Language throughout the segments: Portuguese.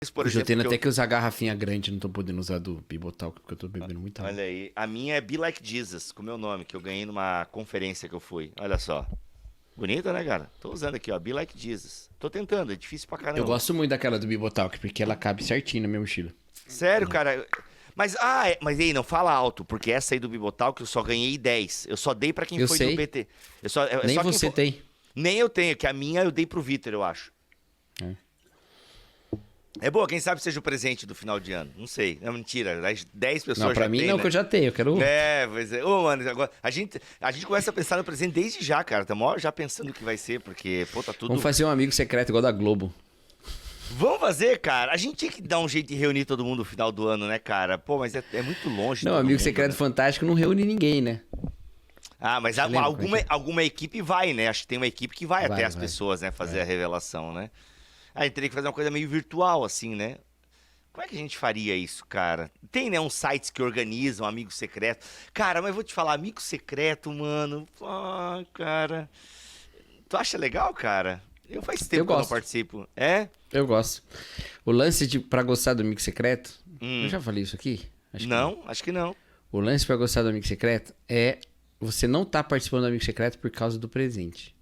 por Eu já exemplo, tenho até que usar garrafinha grande, não tô podendo usar do Bibotalk, porque eu tô bebendo muita água. olha aí, a minha é Be Like Jesus, com o meu nome, que eu ganhei numa conferência que eu fui. Olha só. Bonita, né, cara? Tô usando aqui, ó, Be Like Jesus. Tô tentando, é difícil pra Eu caramba. gosto muito daquela do Bibotalk, porque ela cabe certinho na minha mochila. Sério, cara. Mas, mas aí, não fala alto, porque essa aí do Bibotal que eu só ganhei 10. Eu só dei pra quem Eu foi do sei, BT. É nem só quem você tem. Nem eu tenho, que a minha eu dei pro Vitor, eu acho. É. É boa, quem sabe seja o presente do final de ano. Não sei. Não, mentira. As 10 pessoas Não, pra já mim tem, não, né? que eu já tenho, eu quero... É, pois é. Ô, mano, agora, a gente começa a pensar no presente desde já, cara. Estamos já pensando o que vai ser, porque, pô, tá tudo... Vamos fazer um amigo secreto igual da Globo. Vamos fazer, cara. A gente tinha que dar um jeito de reunir todo mundo no final do ano, né, cara? Pô, mas é muito longe de Não, todo amigo mundo, secreto né? fantástico não reúne ninguém, né? Ah, mas Você lembra como é que é? alguma equipe vai, né? Acho que tem uma equipe que vai até as Vai. pessoas, né? Fazer a revelação, né? A gente teria que fazer uma coisa meio virtual, assim, né? Como é que a gente faria isso, cara? Tem, né, uns sites que organizam amigo secreto. Cara, mas eu vou te falar, amigo secreto, mano. Ah, cara. Tu acha legal, cara? Eu faz tempo Eu que eu não gosto. participo. É? Eu gosto. O lance pra gostar do amigo secreto... Hum. Eu já falei isso aqui? Acho que Não, acho que não. O lance pra gostar do amigo secreto é você não tá participando do amigo secreto por causa do presente.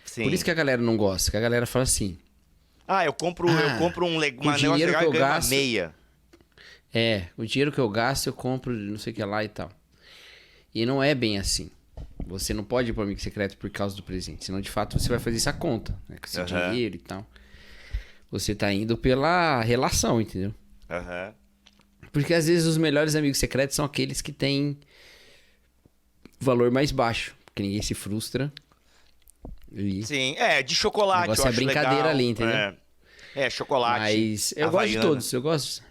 Sim. Por isso que a galera não gosta, que a galera fala assim... Ah, eu compro um com o negócio dinheiro legal que e eu ganho uma gasto- meia. o dinheiro que eu gasto eu compro não sei o que lá e tal. E não é bem assim. Você não pode ir pro amigo secreto por causa do presente. Senão, de fato, você vai fazer essa conta, né? Com esse Aham. dinheiro e tal. Você tá indo pela relação, entendeu? Aham. Porque às vezes os melhores amigos secretos são aqueles que têm valor mais baixo. Porque ninguém se frustra. E... Sim, de O chocolate, negócio eu é acho brincadeira legal. ali, entendeu? Chocolate. Mas eu gosto de Havaiana. todos.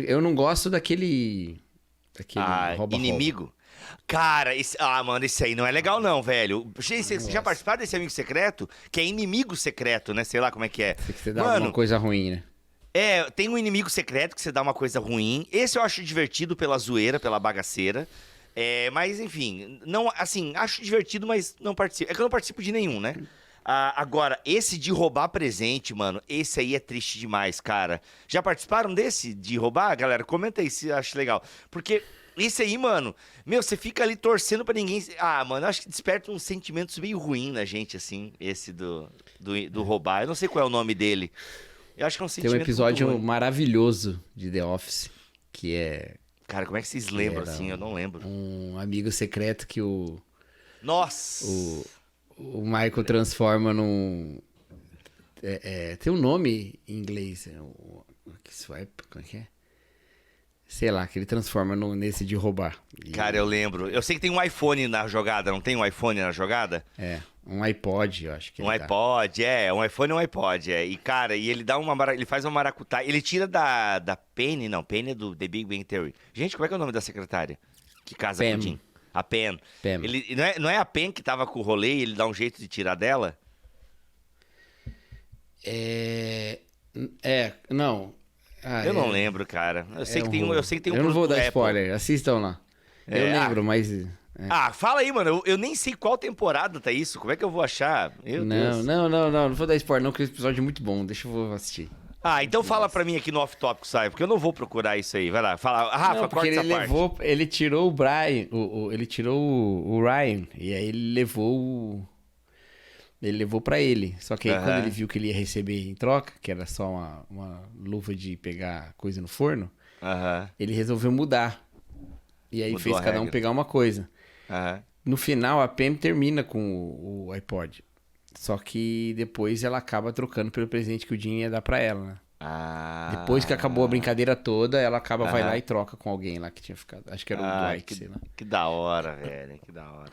Eu não gosto daquele rouba-rouba. Inimigo? Cara, mano, esse aí não é legal não, velho. Você já participou desse amigo secreto? Que é inimigo secreto, né? Sei lá como é que é. Tem que você dá Mano, alguma coisa ruim, né? tem um inimigo secreto que você dá uma coisa ruim. Esse eu acho divertido pela zoeira, pela bagaceira. Mas, enfim, não, assim, acho divertido, mas não participo. É que eu não participo de nenhum, né? Agora, esse de roubar presente, mano, esse aí é triste demais, cara. Já participaram desse de roubar, galera? Comenta aí se acha legal. Porque esse aí, mano, meu, você fica ali torcendo pra ninguém. Mano, eu acho que desperta uns sentimentos meio ruins na gente, assim, esse do roubar. Eu não sei qual é o nome dele. Eu acho que é um Tem um sentimento episódio muito ruim. maravilhoso de The Office, que é Cara, como é que vocês lembram, era assim? Eu não lembro. um amigo secreto que Nossa! o Michael transforma num... tem um nome em inglês. Como é que é? Sei lá, que ele transforma nesse de roubar. Cara, eu lembro. Eu sei que tem um iPhone na jogada, não tem um iPhone na jogada? Um iPod, eu acho que Um ele dá. iPod, um iPhone é um iPod, E, cara, e ele dá ele faz uma maracutaia. Ele tira da Penny, não, Penny é do The Big Bang Theory. Gente, como é que é o nome da secretária? Que casa Pam. com o Jim? A Pen. Pam. Ele, não é a Pen que tava com o rolê e ele dá um jeito de tirar dela? Não. Eu não lembro, cara. Eu sei que tem um Eu não vou produto dar Apple. spoiler, assistam lá. Eu lembro, mas... Fala aí, mano. Eu nem sei qual temporada tá isso. Como é que eu vou achar? Meu Deus. Não vou dar spoiler não, porque esse episódio é muito bom. Deixa eu assistir. Então fala pra mim aqui no off-topic, sai, porque eu não vou procurar isso aí. Vai lá, fala. Rafa, Não, porque corta essa parte. ele tirou o Brian, ele tirou o Ryan, e aí ele levou pra ele. Só que aí quando ele viu que ele ia receber em troca, que era só uma luva de pegar coisa no forno, ele resolveu mudar. E aí Mudou fez a cada um regra. pegar uma coisa. Aham. No final, a Pam termina com o iPod. Só que depois ela acaba trocando pelo presente que o Jim ia dar pra ela, né? Depois que acabou a brincadeira toda, ela vai lá e troca com alguém lá que tinha ficado. Acho que era o Dwight, sei lá. Que da hora, velho. Que da hora.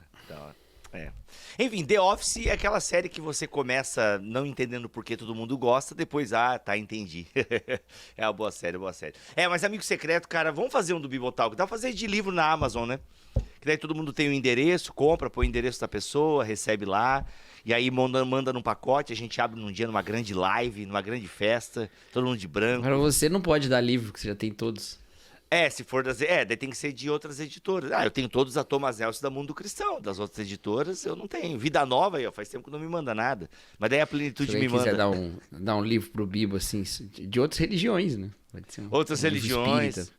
Enfim, The Office é aquela série que você começa não entendendo por que todo mundo gosta, depois, entendi. É uma boa série, boa série. Mas Amigo Secreto, cara, vamos fazer um do Bibotalk. Dá pra fazer de livro na Amazon, né? Que daí todo mundo tem o endereço, compra, põe o endereço da pessoa, recebe lá. E aí manda num pacote, a gente abre num dia numa grande live, numa grande festa, todo mundo de branco. Agora você não pode dar livro, que você já tem todos. Se for daí tem que ser de outras editoras. Eu tenho todos a Thomas Nelson da Mundo Cristão. Das outras editoras eu não tenho. Vida Nova aí, ó, faz tempo que não me manda nada. Mas daí a Plenitude me manda. Se quiser dar um livro pro Bibo, assim, de outras religiões, né? Pode ser outras religiões.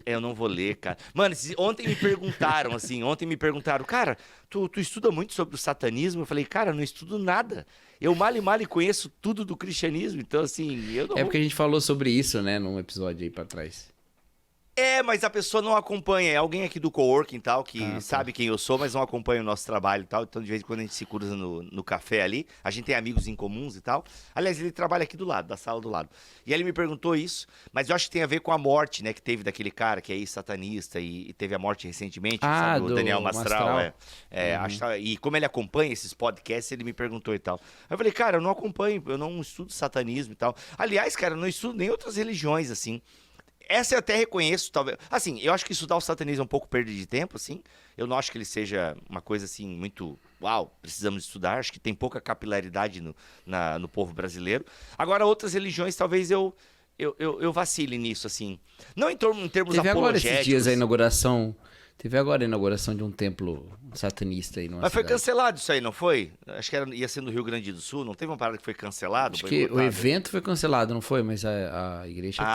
Eu não vou ler, cara. Mano, ontem me perguntaram, cara, tu estuda muito sobre o satanismo? Eu falei, cara, não estudo nada. Eu mal e mal conheço tudo do cristianismo, então assim, eu não... porque a gente falou sobre isso, né, num episódio aí pra trás. Mas a pessoa não acompanha. É alguém aqui do coworking e tal, que sabe quem eu sou, mas não acompanha o nosso trabalho e tal. Então, de vez em quando a gente se cruza no café ali. A gente tem amigos em comuns e tal. Aliás, ele trabalha aqui do lado, da sala do lado. E ele me perguntou isso, mas eu acho que tem a ver com a morte, né, que teve daquele cara que é satanista e teve a morte recentemente, sabe, do Daniel Mastral. E como ele acompanha esses podcasts, ele me perguntou e tal. Aí eu falei, cara, eu não acompanho, eu não estudo satanismo e tal. Aliás, cara, eu não estudo nem outras religiões, assim. Essa eu até reconheço, talvez. Assim, eu acho que estudar o satanismo é um pouco perda de tempo, assim. Eu não acho que ele seja uma coisa, assim, muito... Uau, precisamos estudar. Acho que tem pouca capilaridade no povo brasileiro. Agora, outras religiões, talvez eu vacile nisso, assim. Não em termos apologéticos. Teve agora esses dias a inauguração... Teve agora a inauguração de um templo satanista aí numa Mas cidade. foi cancelado isso aí, não foi? Acho que ia ser no Rio Grande do Sul. Não teve uma parada que foi cancelado? Acho que o evento foi cancelado, não foi? Mas a igreja foi.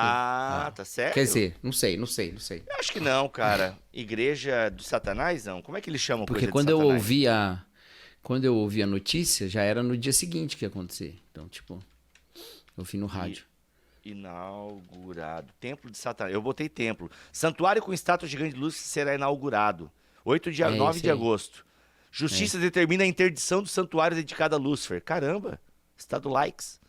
Tá certo? Quer dizer, não sei. Eu acho que não, cara. Igreja do Satanás, não? Como é que eles chamam Porque coisa quando de eu Satanás? quando eu ouvi a notícia, já era no dia seguinte que ia acontecer. Então, tipo, eu vi no rádio. Inaugurado. Templo de Satanás. Eu botei templo. Santuário com estátua gigante de luz será inaugurado. 9 de agosto. Justiça determina a interdição do santuário dedicado a Lúcifer. Caramba. Estado likes.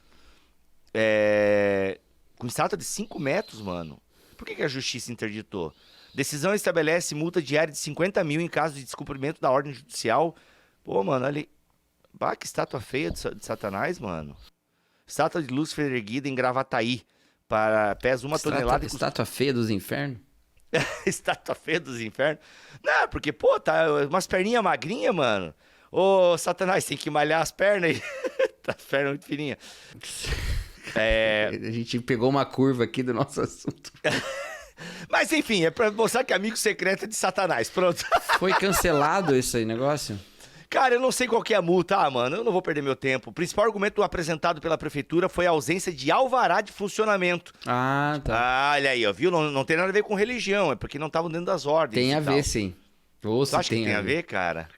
Com estátua de 5 metros, mano. Por que a justiça interditou? Decisão estabelece multa diária de 50 mil em caso de descumprimento da ordem judicial. Pô, mano, ali... Bah, que estátua feia de Satanás, mano. Estátua de Lúcifer erguida em Gravataí. Pesa 1 tonelada. Estátua feia dos infernos? Estátua feia dos infernos? Não, porque, pô, tá umas perninhas magrinhas, mano. Ô, Satanás, tem que malhar as pernas aí. Tá as pernas muito fininhas. A gente pegou uma curva aqui do nosso assunto. Mas, enfim, é pra mostrar que é amigo secreto é de Satanás. Pronto. Foi cancelado esse aí negócio? Cara, eu não sei qual que é a multa, mano, eu não vou perder meu tempo. O principal argumento apresentado pela prefeitura foi a ausência de alvará de funcionamento. Ah, tá. Olha aí, ó, viu? Não tem nada a ver com religião, é porque não estavam dentro das ordens. Tem a ver, sim. Tu acha que tem a ver, cara?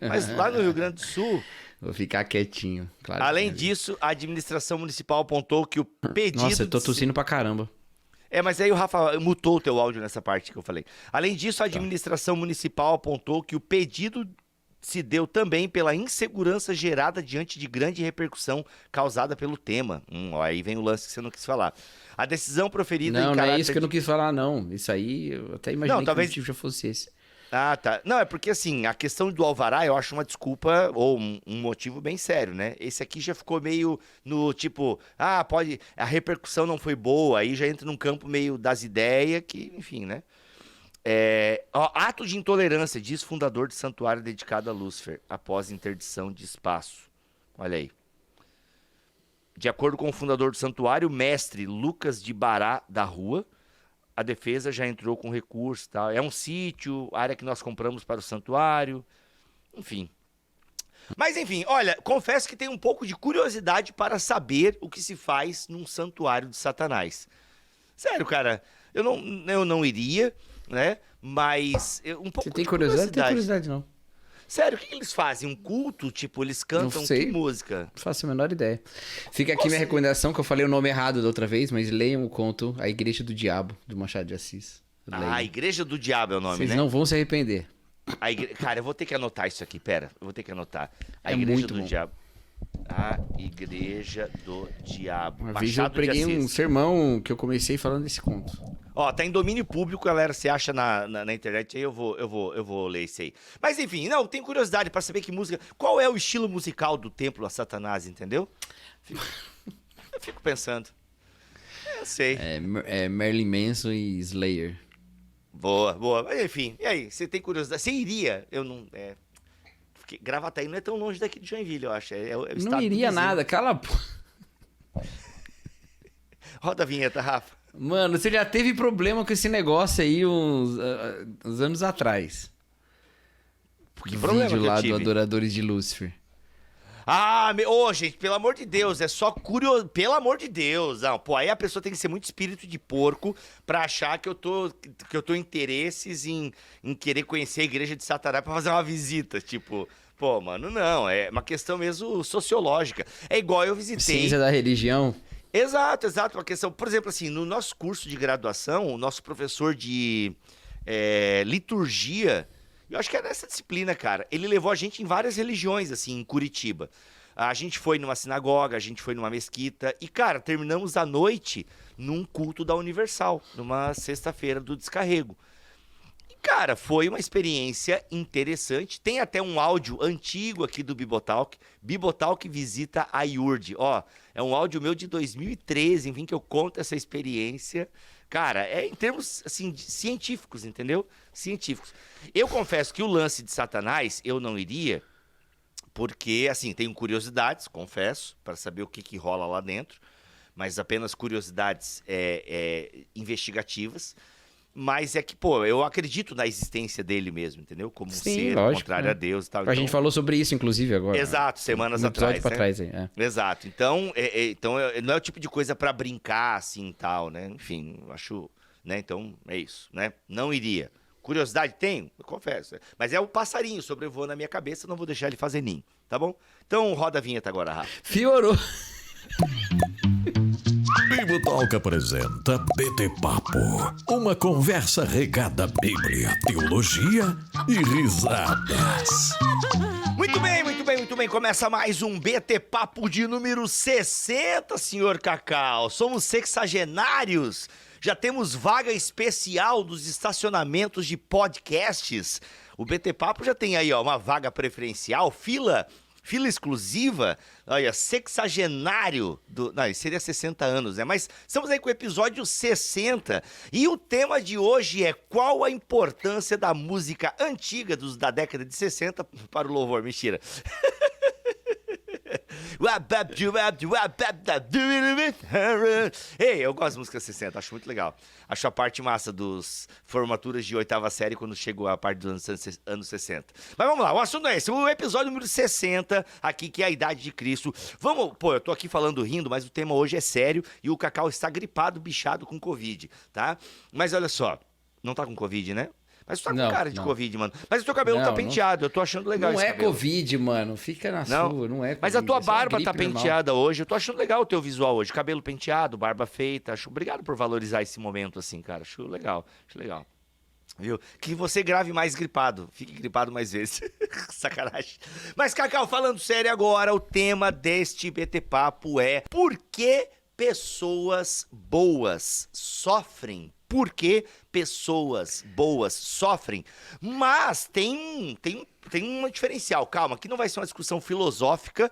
Mas lá no Rio Grande do Sul... Vou ficar quietinho. Claro. Além disso, a administração municipal apontou que o pedido... Nossa, eu tô tossindo pra caramba. Mas aí o Rafa mutou o teu áudio nessa parte que eu falei. Além disso, a administração municipal apontou que o pedido se deu também pela insegurança gerada diante de grande repercussão causada pelo tema. Aí vem o lance que você não quis falar. A decisão proferida não é isso que eu não quis falar, não. Isso aí, eu até imaginei que o motivo já fosse esse. Ah, tá. Não, é porque assim, a questão do alvará eu acho uma desculpa ou um motivo bem sério, né? Esse aqui já ficou meio no tipo, a repercussão não foi boa, aí já entra num campo meio das ideias que, enfim, né? Ato de intolerância, diz fundador de santuário dedicado a Lúcifer, após interdição de espaço. Olha aí. De acordo com o fundador do santuário, mestre Lucas de Bará da Rua, a defesa já entrou com recurso, tá? É um sítio, área que nós compramos para o santuário, enfim. Mas enfim, olha, confesso que tenho um pouco de curiosidade para saber o que se faz num santuário de Satanás. Sério, cara, eu não iria, né? Mas um pouco Você tem curiosidade? Não tem curiosidade, não. Sério, o que eles fazem? Um culto? Tipo, eles cantam que música? Não faço a menor ideia. Fica aqui minha recomendação, que eu falei o nome errado da outra vez, mas leiam o conto A Igreja do Diabo, do Machado de Assis. A Igreja do Diabo é o nome, Vocês né? não vão se arrepender. Cara, eu vou ter que anotar isso aqui, pera. Eu vou ter que anotar. A É Igreja muito do bom. Diabo. A Igreja do Diabo. Uma vez eu preguei um sermão que eu comecei falando desse conto. Ó, tá em domínio público, galera. Você acha na internet aí, eu vou ler isso aí. Mas enfim, não, tenho curiosidade pra saber que música. Qual é o estilo musical do templo a Satanás, entendeu? Eu fico pensando. Eu sei. É Marilyn Manson e Slayer. Boa. Mas enfim, e aí? Você tem curiosidade? Você iria? Eu não. Porque Gravataí não é tão longe daqui de Joinville, eu acho. É o estado Não iria nada, cala a Roda a vinheta, Rafa. Mano, você já teve problema com esse negócio aí uns anos atrás. Que problema vídeo que eu lá tive? do Adoradores de Lúcifer. Ô, gente, pelo amor de Deus, é só curioso. Pelo amor de Deus. Não, pô, aí a pessoa tem que ser muito espírito de porco pra achar que eu tô interesses em querer conhecer a igreja de Satanás pra fazer uma visita. Tipo, pô, mano, não. É uma questão mesmo sociológica. É igual eu visitei. Ciência da religião. Exato. Uma questão. Por exemplo, assim, no nosso curso de graduação, o nosso professor de liturgia. Eu acho que é nessa disciplina, cara. Ele levou a gente em várias religiões, assim, em Curitiba. A gente foi numa sinagoga, a gente foi numa mesquita. E, cara, terminamos a noite num culto da Universal, numa sexta-feira do descarrego. E, cara, foi uma experiência interessante. Tem até um áudio antigo aqui do Bibotalk. Bibotalk visita a IURD. Ó, é um áudio meu de 2013, enfim, que eu conto essa experiência. Cara, é em termos, assim, científicos, entendeu? Científicos. Eu confesso que o lance de Satanás, eu não iria, porque, assim, tenho curiosidades, confesso, para saber o que rola lá dentro, mas apenas curiosidades investigativas. Mas é que, pô, eu acredito na existência dele mesmo, entendeu? Como um ser lógico, contrário né? a Deus e tal. A gente falou sobre isso, inclusive, agora. Exato, semanas um episódio atrás, pra né? trás aí, é. Exato. Então, não é o tipo de coisa pra brincar, assim, e tal, né? Enfim, eu acho, né? Então, é isso, né? Não iria. Curiosidade tenho? Eu confesso. Mas é o passarinho sobrevoando na minha cabeça, não vou deixar ele fazer ninho, tá bom? Então, roda a vinheta agora, Rafa. Fiorou. Bibotalk apresenta BT Papo, uma conversa regada à Bíblia, teologia e risadas. Muito bem. Começa mais um BT Papo de número 60, senhor Cacau. Somos sexagenários. Já temos vaga especial dos estacionamentos de podcasts. O BT Papo já tem aí, ó, uma vaga preferencial, fila exclusiva, olha, sexagenário não, seria 60 anos, né? Mas estamos aí com o episódio 60 e o tema de hoje é qual a importância da música antiga da década de 60 para o louvor. Mentira. Ei, eu gosto de música 60, acho muito legal. Acho a parte massa dos formaturas de oitava série quando chegou a parte dos anos 60. Mas vamos lá, o assunto é esse, o episódio número 60, aqui, que é a idade de Cristo. Eu tô aqui falando rindo, mas o tema hoje é sério e o Cacau está gripado, bichado com Covid, tá? Mas olha só, não tá com Covid, né? Mas tu tá com cara de Covid, mano. Mas o teu cabelo tá penteado, eu tô achando legal esse cabelo. Não é Covid, mano. Fica na sua, não é Covid. Mas a tua barba tá normal. penteada hoje. Eu tô achando legal o teu visual hoje. Cabelo penteado, barba feita. Obrigado por valorizar esse momento assim, cara. Acho legal. Viu? Que você grave mais gripado. Fique gripado mais vezes. Sacanagem. Mas, Cacau, falando sério agora, o tema deste BT Papo é: por que pessoas boas sofrem? Por que pessoas boas sofrem? Mas tem um diferencial. Calma, aqui não vai ser uma discussão filosófica,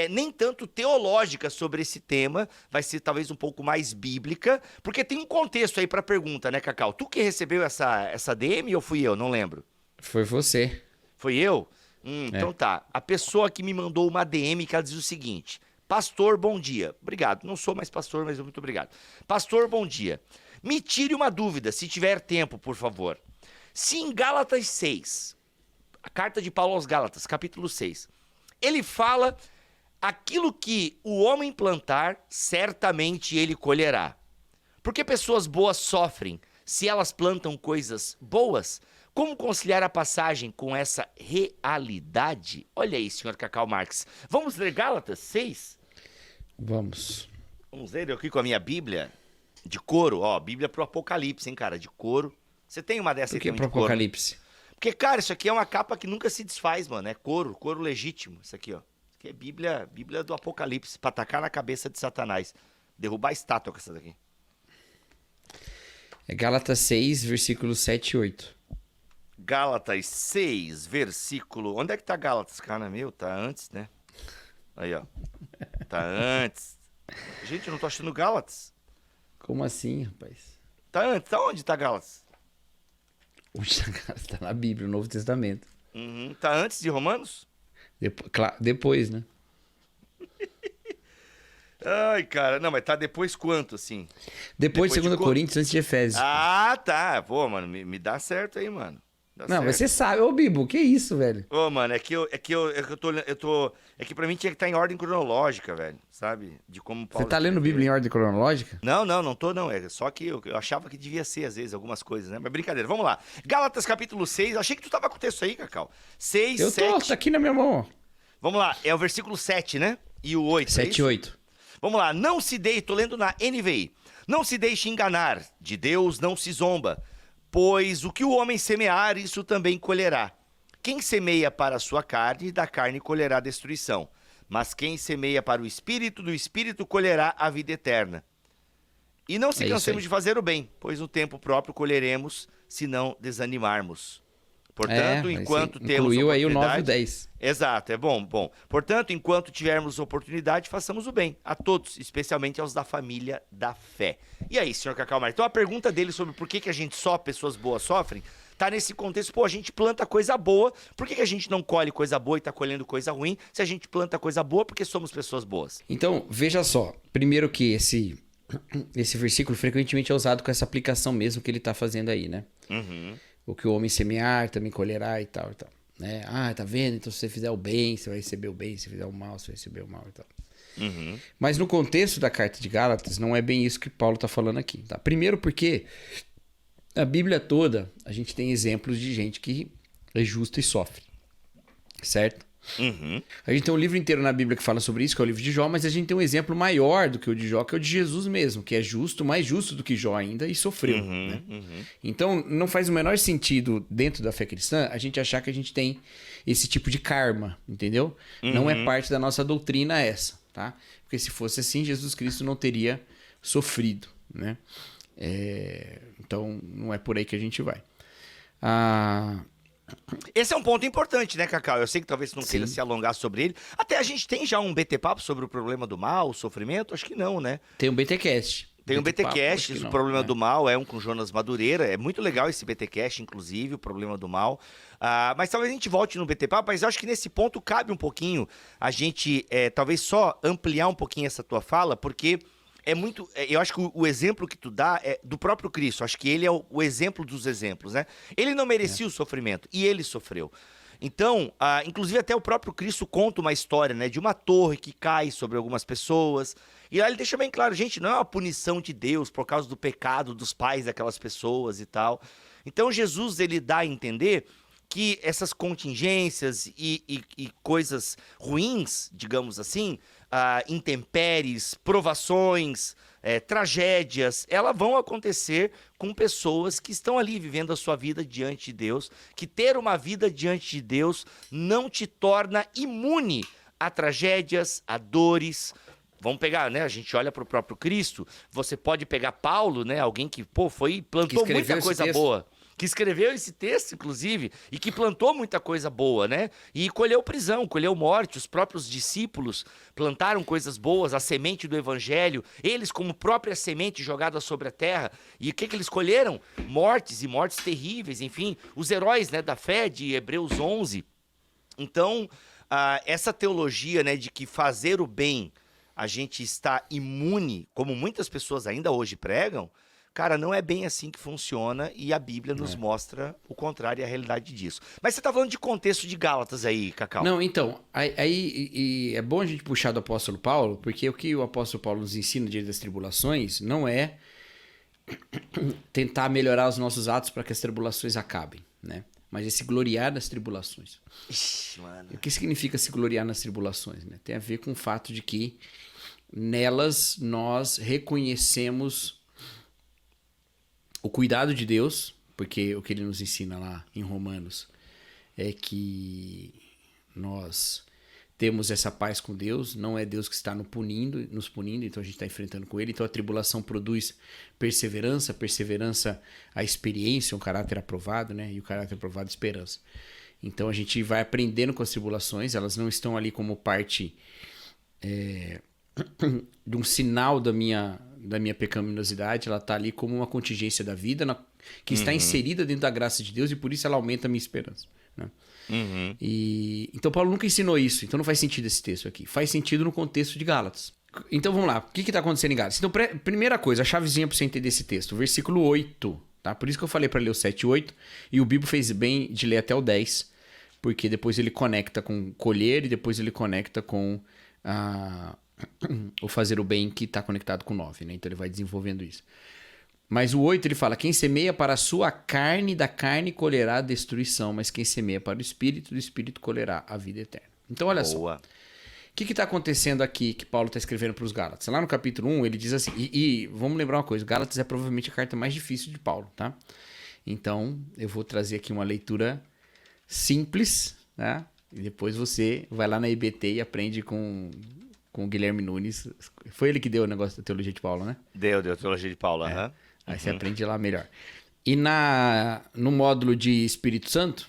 nem tanto teológica sobre esse tema. Vai ser talvez um pouco mais bíblica, porque tem um contexto aí pra pergunta, né, Cacau? Tu que recebeu essa DM ou fui eu? Não lembro. Foi você. Foi eu? Então tá. A pessoa que me mandou uma DM que ela diz o seguinte: pastor, bom dia. Obrigado. Não sou mais pastor, mas muito obrigado. Pastor, bom dia. Me tire uma dúvida, se tiver tempo, por favor. Se em Gálatas 6, a carta de Paulo aos Gálatas, capítulo 6, ele fala: aquilo que o homem plantar, certamente ele colherá. Porque pessoas boas sofrem se elas plantam coisas boas? Como conciliar a passagem com essa realidade? Olha aí, senhor Cacau Marques. Vamos ler Gálatas 6? Vamos ler eu aqui com a minha Bíblia. De couro, ó, Bíblia pro Apocalipse, hein, cara, de couro. Você tem uma dessa aí também de couro? Por que pro Apocalipse? Porque, cara, isso aqui é uma capa que nunca se desfaz, mano, é couro legítimo, isso aqui, ó. Isso aqui é Bíblia do Apocalipse, pra tacar na cabeça de Satanás. Derrubar a estátua com essa daqui. É Gálatas 6, versículos 7 e 8. Gálatas 6, versículo... Onde é que tá Gálatas, cara? Meu, tá antes, né? Aí, ó. Tá antes. Gente, eu não tô achando Gálatas. Como assim, rapaz? Tá antes, tá onde tá Gálatas? Tá na Bíblia, no Novo Testamento. Tá antes de Romanos? Depois, né? Ai, cara. Não, mas tá depois quanto, assim? Depois de 2 de Coríntios, antes de Efésios. Ah, tá. Pô, mano, me dá certo aí, mano. Dá Não, certo. mas você sabe. Ô, Bibo, que isso, velho? Ô, mano, é que pra mim tinha que estar em ordem cronológica, velho. Sabe? De como Você Paulo tá lendo escreveu. Bíblia em ordem cronológica? Não tô, não. É só que eu achava que devia ser, às vezes, algumas coisas, né? Mas brincadeira, vamos lá. Gálatas capítulo 6. Achei que tu tava com o texto aí, Cacau. 6, Eu 7. tá aqui na minha mão, ó. Vamos lá, é o versículo 7, né? E o 8. 7 e 8. Vamos lá, não se deixe, tô lendo na NVI. Não se deixe enganar, de Deus não se zomba, pois o que o homem semear, isso também colherá. Quem semeia para a sua carne, da carne colherá destruição. Mas quem semeia para o Espírito, do Espírito colherá a vida eterna. E não se É isso cansemos aí. de fazer o bem, pois no tempo próprio colheremos, se não desanimarmos. Portanto, mas enquanto você temos incluiu aí o 9 e o oportunidade... 10. Exato, é bom. Portanto, enquanto tivermos oportunidade, façamos o bem a todos, especialmente aos da família da fé. E aí, senhor Cacau Maria? Então a pergunta dele sobre por que a gente só pessoas boas sofrem, tá nesse contexto, pô, a gente planta coisa boa, por que a gente não colhe coisa boa e tá colhendo coisa ruim? Se a gente planta coisa boa, porque somos pessoas boas. Então, veja só. Primeiro que esse versículo frequentemente é usado com essa aplicação mesmo que ele tá fazendo aí, né? Uhum. O que o homem semear também colherá e tal, né? Ah, tá vendo? Então se você fizer o bem, você vai receber o bem. Se fizer o mal, você vai receber o mal e tal. Uhum. Mas no contexto da carta de Gálatas, não é bem isso que Paulo tá falando aqui, tá? Primeiro porque a Bíblia toda, a gente tem exemplos de gente que é justa e sofre, certo? Uhum. A gente tem um livro inteiro na Bíblia que fala sobre isso, que é o livro de Jó, mas a gente tem um exemplo maior do que o de Jó, que é o de Jesus mesmo, que é justo, mais justo do que Jó ainda, e sofreu. Né? Então, não faz o menor sentido, dentro da fé cristã, a gente achar que a gente tem esse tipo de karma, entendeu? Não é parte da nossa doutrina essa, tá? Porque se fosse assim, Jesus Cristo não teria sofrido, né? Então, não é por aí que a gente vai. Esse é um ponto importante, né, Cacau? Eu sei que talvez você não queira Sim. se alongar sobre ele. Até a gente tem já um BT Papo sobre o problema do mal, o sofrimento? Acho que não, né? Tem um BTcast. Tem um Papo, BTcast, acho que o não, Problema né? do Mal, é um com Jonas Madureira. É muito legal esse BTcast, inclusive, o Problema do Mal. Mas talvez a gente volte no BT Papo, mas eu acho que nesse ponto cabe um pouquinho a gente, talvez só ampliar um pouquinho essa tua fala, porque é muito... eu acho que o exemplo que tu dá é do próprio Cristo. Acho que ele é o exemplo dos exemplos, né? Ele não merecia o sofrimento, e ele sofreu. Então, inclusive até o próprio Cristo conta uma história, né, de uma torre que cai sobre algumas pessoas. E lá ele deixa bem claro, gente, não é uma punição de Deus por causa do pecado dos pais daquelas pessoas e tal. Então Jesus, ele dá a entender que essas contingências e coisas ruins, digamos assim, intempéries, provações, tragédias, elas vão acontecer com pessoas que estão ali vivendo a sua vida diante de Deus, que ter uma vida diante de Deus não te torna imune a tragédias, a dores. Vamos pegar, né? A gente olha para o próprio Cristo. Você pode pegar Paulo, né? Alguém que, plantou muita coisa boa. Que escreveu esse texto, inclusive, e que plantou muita coisa boa, né? E colheu prisão, colheu morte. Os próprios discípulos plantaram coisas boas, a semente do evangelho, eles como própria semente jogada sobre a terra. E o que eles colheram? Mortes, e mortes terríveis, enfim. Os heróis, né, da fé de Hebreus 11. Então, essa teologia, né, de que fazer o bem a gente está imune, como muitas pessoas ainda hoje pregam, cara, não é bem assim que funciona e a Bíblia nos mostra o contrário e a realidade disso. Mas você tá falando de contexto de Gálatas aí, Cacau. Não, então, aí é bom a gente puxar do apóstolo Paulo, porque o que o apóstolo Paulo nos ensina diante das tribulações não é tentar melhorar os nossos atos para que as tribulações acabem, né? Mas é se gloriar nas tribulações. Ixi, mano. O que significa se gloriar nas tribulações, né? Tem a ver com o fato de que nelas nós reconhecemos o cuidado de Deus, porque o que ele nos ensina lá em Romanos é que nós temos essa paz com Deus, não é Deus que está nos punindo, então a gente está enfrentando com ele. Então a tribulação produz perseverança, a experiência, um caráter aprovado, né? E o caráter aprovado, esperança. Então a gente vai aprendendo com as tribulações, elas não estão ali como parte de um sinal da minha pecaminosidade, ela está ali como uma contingência da vida que está inserida dentro da graça de Deus e por isso ela aumenta a minha esperança, né? Então Paulo nunca ensinou isso, então não faz sentido esse texto aqui. Faz sentido no contexto de Gálatas. Então vamos lá. O que está acontecendo em Gálatas? Então, primeira coisa, a chavezinha para você entender esse texto. Versículo 8. Tá? Por isso que eu falei para ler o 7 e 8. E o Bibo fez bem de ler até o 10. Porque depois ele conecta com colher e depois ele conecta com o fazer o bem, que está conectado com o 9. Né? Então ele vai desenvolvendo isso. Mas o 8 ele fala: quem semeia para a sua carne, da carne colherá a destruição. Mas quem semeia para o Espírito, do Espírito colherá a vida eterna. Então olha só. O que está acontecendo aqui que Paulo está escrevendo para os Gálatas? Lá no capítulo 1, ele diz assim... E vamos lembrar uma coisa. Gálatas é provavelmente a carta mais difícil de Paulo, tá? Então, eu vou trazer aqui uma leitura simples, tá? E depois você vai lá na IBT e aprende com o Guilherme Nunes. Foi ele que deu o negócio da teologia de Paulo, né? Deu a teologia de Paulo, aham. Aí você aprende lá melhor. E no módulo de Espírito Santo,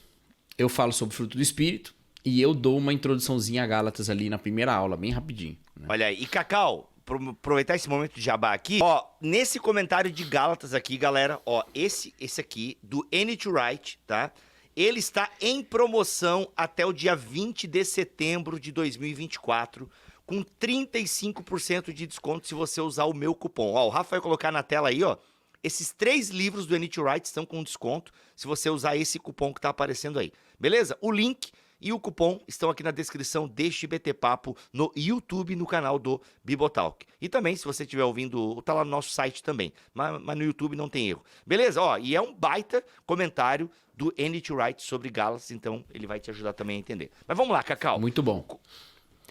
eu falo sobre o fruto do Espírito. E eu dou uma introduçãozinha a Gálatas ali na primeira aula, bem rapidinho. Né? Olha aí. E Cacau, aproveitar esse momento de jabá aqui, ó, nesse comentário de Gálatas aqui, galera, ó, esse aqui, do N2 Wright, tá? Ele está em promoção até o dia 20 de setembro de 2024, com 35% de desconto se você usar o meu cupom. Ó, o Rafa vai colocar na tela aí, ó. Esses 3 livros do N2 Wright estão com desconto se você usar esse cupom que tá aparecendo aí. Beleza? O link e o cupom estão aqui na descrição deste BT Papo no YouTube, no canal do Bibotalk. E também, se você estiver ouvindo, tá lá no nosso site também. Mas no YouTube não tem erro. Beleza? Ó, e é um baita comentário do N2 Wright sobre Gálatas, então ele vai te ajudar também a entender. Mas vamos lá, Cacau. Muito bom.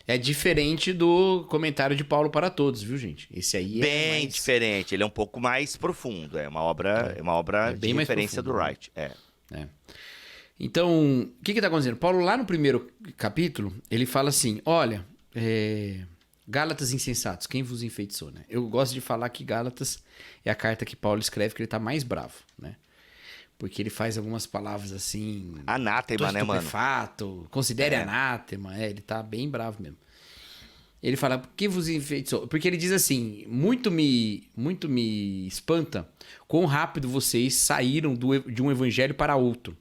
É diferente do comentário de Paulo para Todos, viu, gente? Esse aí é bem diferente. Ele é um pouco mais profundo. É uma obra de referência do Wright. É. Então, o que está acontecendo? Paulo, lá no primeiro capítulo, ele fala assim, olha, Gálatas insensatos, quem vos enfeitiçou, né? Eu gosto de falar que Gálatas é a carta que Paulo escreve que ele está mais bravo, né? Porque ele faz algumas palavras assim... Anátema, né, mano? Estupefato, considere anátema, ele tá bem bravo mesmo. Ele fala, quem vos enfeitiçou? Porque ele diz assim, muito me espanta quão rápido vocês saíram de um evangelho para outro.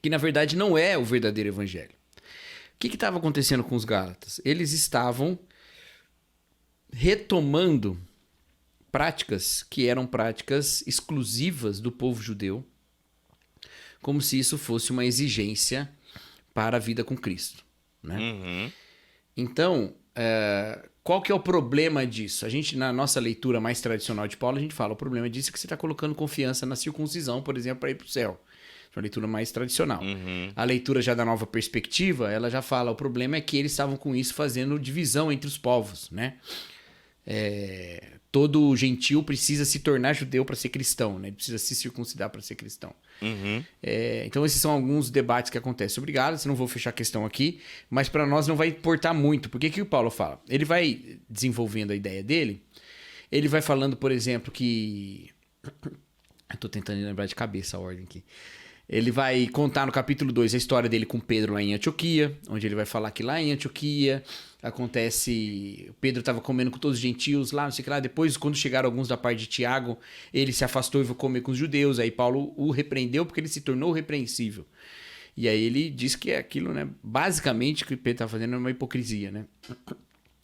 Que na verdade não é o verdadeiro evangelho. O que estava acontecendo com os Gálatas? Eles estavam retomando práticas que eram práticas exclusivas do povo judeu, como se isso fosse uma exigência para a vida com Cristo. Né? Uhum. Então, qual que é o problema disso? A gente, na nossa leitura mais tradicional de Paulo, a gente fala, o problema disso é que você está colocando confiança na circuncisão, por exemplo, para ir para o céu. Uma leitura mais tradicional. Uhum. A leitura já da nova perspectiva, ela já fala, o problema é que eles estavam com isso fazendo divisão entre os povos, né? Todo gentil precisa se tornar judeu para ser cristão, né? Ele precisa se circuncidar para ser cristão. Uhum. Então esses são alguns debates que acontecem. Obrigado, não vou fechar a questão aqui, mas para nós não vai importar muito, porque o que o Paulo fala? Ele vai desenvolvendo a ideia dele, ele vai falando, por exemplo, que... Eu tô tentando lembrar de cabeça a ordem aqui. Ele vai contar no capítulo 2 a história dele com Pedro lá em Antioquia, onde ele vai falar que lá em Antioquia acontece... Pedro estava comendo com todos os gentios lá, não sei o que lá. Depois, quando chegaram alguns da parte de Tiago, ele se afastou e foi comer com os judeus. Aí Paulo o repreendeu porque ele se tornou repreensível. E aí ele diz que é aquilo, né? Basicamente, o que Pedro está fazendo é uma hipocrisia, né?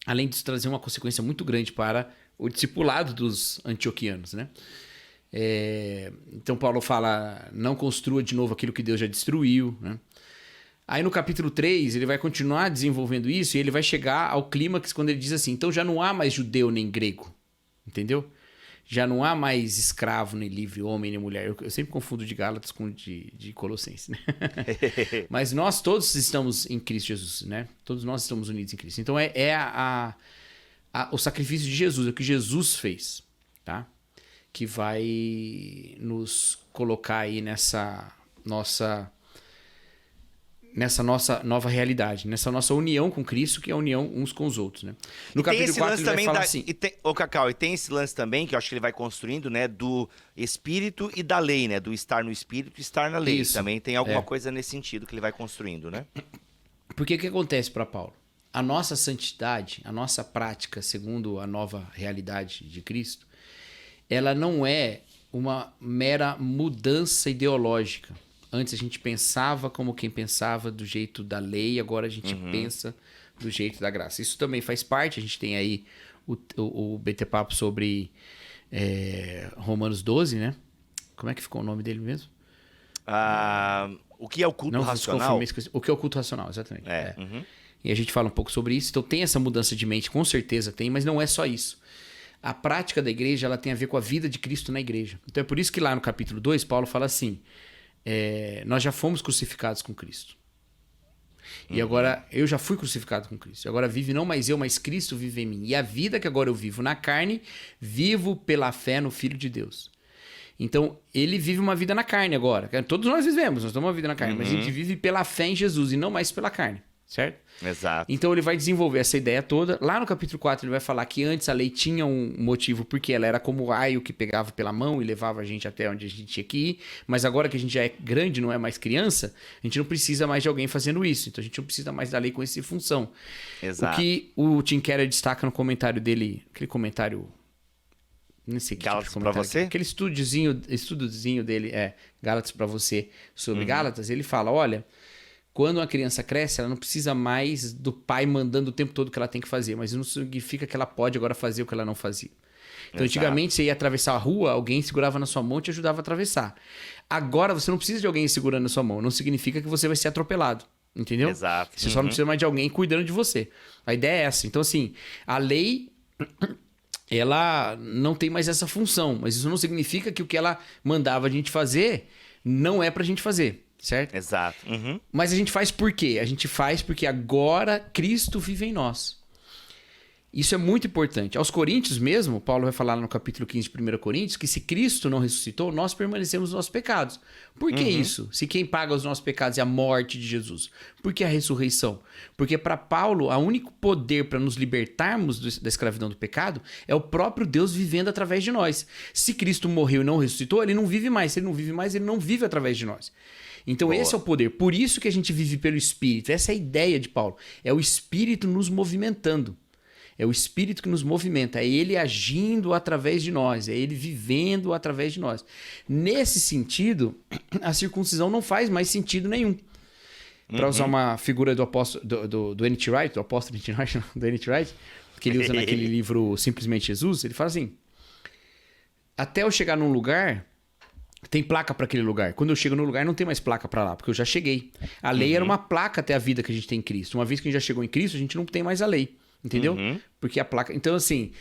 Além disso, trazer uma consequência muito grande para o discipulado dos antioquianos, né? Então Paulo fala, não construa de novo aquilo que Deus já destruiu, né? Aí no capítulo 3 ele vai continuar desenvolvendo isso e ele vai chegar ao clímax quando ele diz assim, então já não há mais judeu nem grego, entendeu? Já não há mais escravo nem livre, homem nem mulher. Eu sempre confundo de Gálatas com de Colossenses, né? Mas nós todos estamos em Cristo Jesus, né? Todos nós estamos unidos em Cristo. Então o sacrifício de Jesus, é o que Jesus fez, tá? Que vai nos colocar aí nessa nossa nova realidade, nessa nossa união com Cristo, que é a união uns com os outros, né? No capítulo 4 ele vai falar assim... Cacau, e tem esse lance também, que eu acho que ele vai construindo, né, do Espírito e da lei, né? Do estar no Espírito e estar na lei. Isso. Também tem alguma coisa nesse sentido que ele vai construindo, né? Porque o que acontece para Paulo? A nossa santidade, a nossa prática, segundo a nova realidade de Cristo, ela não é uma mera mudança ideológica. Antes a gente pensava como quem pensava do jeito da lei, agora a gente pensa do jeito da graça. Isso também faz parte, a gente tem aí o BT Papo sobre Romanos 12, né? Como é que ficou o nome dele mesmo? O que é o culto racional? O que é o culto racional, exatamente. Uhum. E a gente fala um pouco sobre isso. Então tem essa mudança de mente, com certeza tem, mas não é só isso. A prática da igreja, ela tem a ver com a vida de Cristo na igreja. Então é por isso que lá no capítulo 2, Paulo fala assim, nós já fomos crucificados com Cristo. E agora eu já fui crucificado com Cristo. Agora vive não mais eu, mas Cristo vive em mim. E a vida que agora eu vivo na carne, vivo pela fé no Filho de Deus. Então, ele vive uma vida na carne agora. Todos nós vivemos, nós temos uma vida na carne, mas a gente vive pela fé em Jesus e não mais pela carne, certo? Exato. Então, ele vai desenvolver essa ideia toda. Lá no capítulo 4, ele vai falar que antes a lei tinha um motivo, porque ela era como o raio que pegava pela mão e levava a gente até onde a gente tinha que ir. Mas agora que a gente já é grande, não é mais criança, a gente não precisa mais de alguém fazendo isso. Então, a gente não precisa mais da lei com essa função. Exato. O que o Tim Keller destaca no comentário dele, aquele comentário... Não sei que Gálatas tipo pra você? Aquele estudozinho dele, Gálatas pra você, sobre Gálatas, ele fala, olha, quando uma criança cresce, ela não precisa mais do pai mandando o tempo todo o que ela tem que fazer, mas isso não significa que ela pode agora fazer o que ela não fazia. Então, antigamente, você ia atravessar a rua, alguém segurava na sua mão e te ajudava a atravessar. Agora, você não precisa de alguém segurando na sua mão, não significa que você vai ser atropelado. Entendeu? Exato. Você só não precisa mais de alguém cuidando de você. A ideia é essa. Então, assim, a lei... ela não tem mais essa função, mas isso não significa que o que ela mandava a gente fazer não é pra gente fazer, certo? Exato. Mas a gente faz por quê? A gente faz porque agora Cristo vive em nós. Isso é muito importante. Aos Coríntios mesmo, Paulo vai falar no capítulo 15 de 1 Coríntios, que se Cristo não ressuscitou, nós permanecemos nos nossos pecados. Por que isso? Se quem paga os nossos pecados é a morte de Jesus. Por que a ressurreição? Porque para Paulo, o único poder para nos libertarmos da escravidão do pecado é o próprio Deus vivendo através de nós. Se Cristo morreu e não ressuscitou, ele não vive mais. Se ele não vive mais, ele não vive através de nós. Então esse é o poder. Por isso que a gente vive pelo Espírito. Essa é a ideia de Paulo. É o Espírito nos movimentando. É o Espírito que nos movimenta, é Ele agindo através de nós, é Ele vivendo através de nós. Nesse sentido, a circuncisão não faz mais sentido nenhum. Para usar uma figura do apóstolo, do N.T. Wright, do apóstolo do N.T. Wright, que ele usa naquele livro Simplesmente Jesus, ele fala assim, até eu chegar num lugar, tem placa para aquele lugar. Quando eu chego no lugar, não tem mais placa para lá, porque eu já cheguei. A lei era uma placa até a vida que a gente tem em Cristo. Uma vez que a gente já chegou em Cristo, a gente não tem mais a lei. Entendeu? Porque a placa... Então, assim,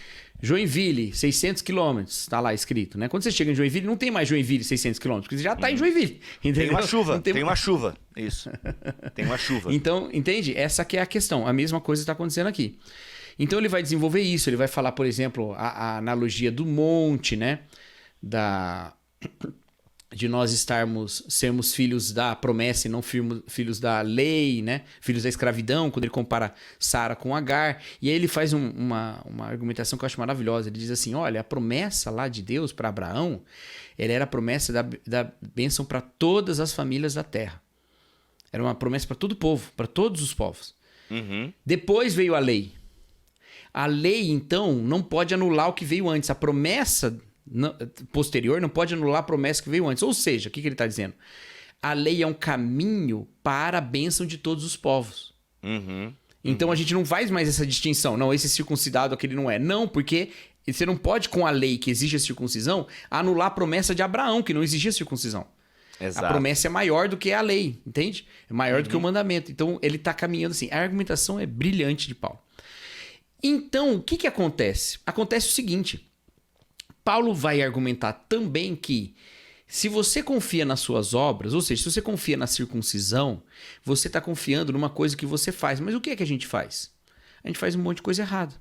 Joinville, 600 quilômetros, tá lá escrito, né? Quando você chega em Joinville, não tem mais Joinville 600 quilômetros, porque você já tá em Joinville, entendeu? Tem uma chuva, tem uma chuva, isso. Tem uma chuva. Então, entende? Essa que é a questão. A mesma coisa está acontecendo aqui. Então, ele vai desenvolver isso, ele vai falar, por exemplo, a analogia do monte, né? De nós sermos filhos da promessa e não filhos da lei, né? Filhos da escravidão, quando ele compara Sara com Agar. E aí ele faz uma argumentação que eu acho maravilhosa. Ele diz assim, olha, a promessa lá de Deus para Abraão, ela era a promessa da bênção para todas as famílias da terra. Era uma promessa para todo o povo, para todos os povos. Depois veio a lei. A lei, então, não pode anular o que veio antes. A promessa posterior não pode anular a promessa que veio antes. Ou seja, o que ele está dizendo? A lei é um caminho para a bênção de todos os povos. Então a gente não faz mais essa distinção. Não, esse é circuncidado, aquele não é. Não, porque você não pode, com a lei que exige a circuncisão, anular a promessa de Abraão, que não exigia circuncisão. Exato. A promessa é maior do que a lei, entende? É maior do que o mandamento. Então ele está caminhando assim. A argumentação é brilhante de Paulo. Então, o que acontece? Acontece o seguinte... Paulo vai argumentar também que se você confia nas suas obras, ou seja, se você confia na circuncisão, você está confiando numa coisa que você faz. Mas o que é que a gente faz? A gente faz um monte de coisa errada.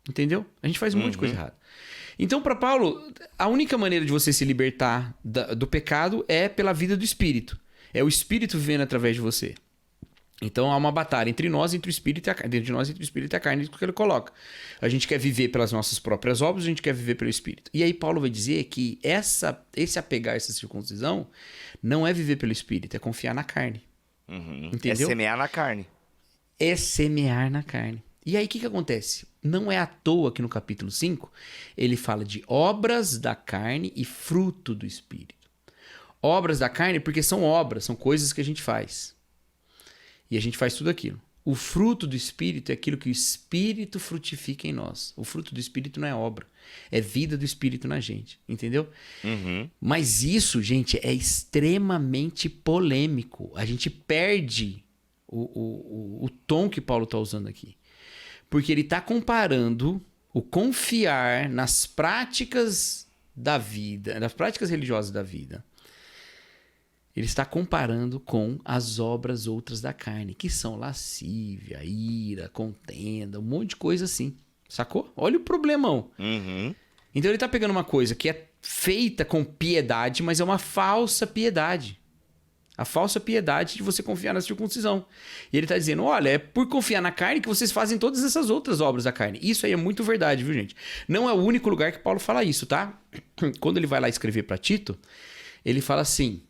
Entendeu? A gente faz um monte de coisa errada. Então, para Paulo, a única maneira de você se libertar do pecado é pela vida do Espírito. É o Espírito vivendo através de você. Então há uma batalha entre nós, entre o Espírito e a carne, dentro de nós, entre o Espírito e a carne, isso que ele coloca. A gente quer viver pelas nossas próprias obras, a gente quer viver pelo Espírito. E aí Paulo vai dizer que esse apegar essa circuncisão não é viver pelo Espírito, é confiar na carne. Entendeu? É semear na carne. É semear na carne. E aí o que acontece? Não é à toa que no capítulo 5 ele fala de obras da carne e fruto do Espírito. Obras da carne porque são obras, são coisas que a gente faz. E a gente faz tudo aquilo. O fruto do Espírito é aquilo que o Espírito frutifica em nós. O fruto do Espírito não é obra. É vida do Espírito na gente. Entendeu? Uhum. Mas isso, gente, é extremamente polêmico. A gente perde o tom que Paulo está usando aqui. Porque ele está comparando o confiar nas práticas da vida, nas práticas religiosas da vida. Ele está comparando com as obras outras da carne, que são lascívia, ira, contenda, um monte de coisa assim. Sacou? Olha o problemão. Uhum. Então ele está pegando uma coisa que é feita com piedade, mas é uma falsa piedade. A falsa piedade de você confiar na circuncisão. E ele está dizendo, olha, é por confiar na carne que vocês fazem todas essas outras obras da carne. Isso aí é muito verdade, viu, gente? Não é o único lugar que Paulo fala isso, tá? Quando ele vai lá escrever para Tito, ele fala assim,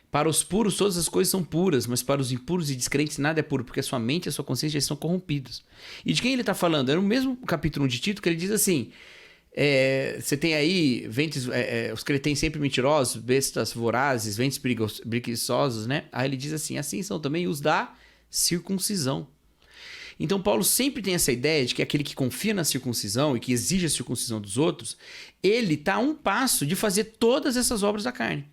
para os puros todas as coisas são puras, mas para os impuros e descrentes nada é puro, porque a sua mente e a sua consciência já estão corrompidos. E de quem ele está falando? É no mesmo capítulo 1 de Tito que ele diz assim... você tem aí ventos, os cretens sempre mentirosos, bestas vorazes, ventos preguiçosos, né? Aí ele diz assim são também os da circuncisão. Então Paulo sempre tem essa ideia de que aquele que confia na circuncisão e que exige a circuncisão dos outros, ele está a um passo de fazer todas essas obras da carne.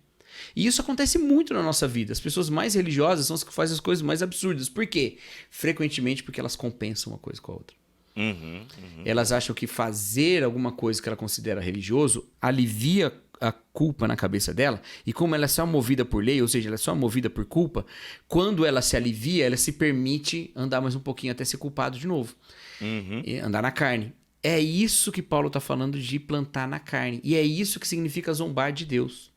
E isso acontece muito na nossa vida. As pessoas mais religiosas são as que fazem as coisas mais absurdas. Por quê? Frequentemente porque elas compensam uma coisa com a outra. Elas acham que fazer alguma coisa que ela considera religioso alivia a culpa na cabeça dela, e como ela é só movida por lei, ou seja, ela é só movida por culpa, quando ela se alivia, ela se permite andar mais um pouquinho até ser culpado de novo. E andar na carne. É isso que Paulo está falando de plantar na carne, e é isso que significa zombar de Deus.